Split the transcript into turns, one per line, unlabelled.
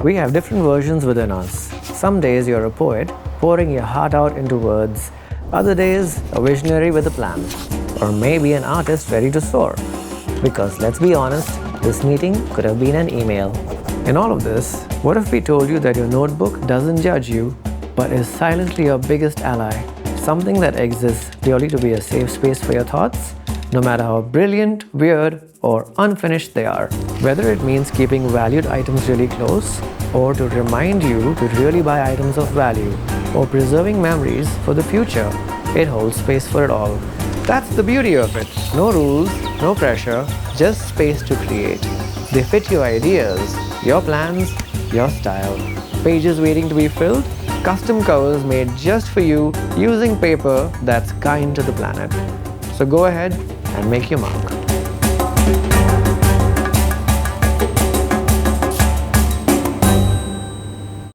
We have different versions within us. Some days you're a poet, pouring your heart out into words. Other days, a visionary with a plan. Or maybe an artist ready to soar. Because let's be honest, this meeting could have been an email. In all of this, what if we told you that your notebook doesn't judge you, but is silently your biggest ally? Something that exists purely to be a safe space for your thoughts, no matter how brilliant, weird, or unfinished they are. Whether it means keeping valued items really close, or to remind you to really buy items of value, or preserving memories for the future, it holds space for it all. That's the beauty of it. No rules, no pressure, just space to create. They fit your ideas, your plans, your style. Pages waiting to be filled, custom covers made just for you using paper that's kind to the planet. So go ahead and make your mark.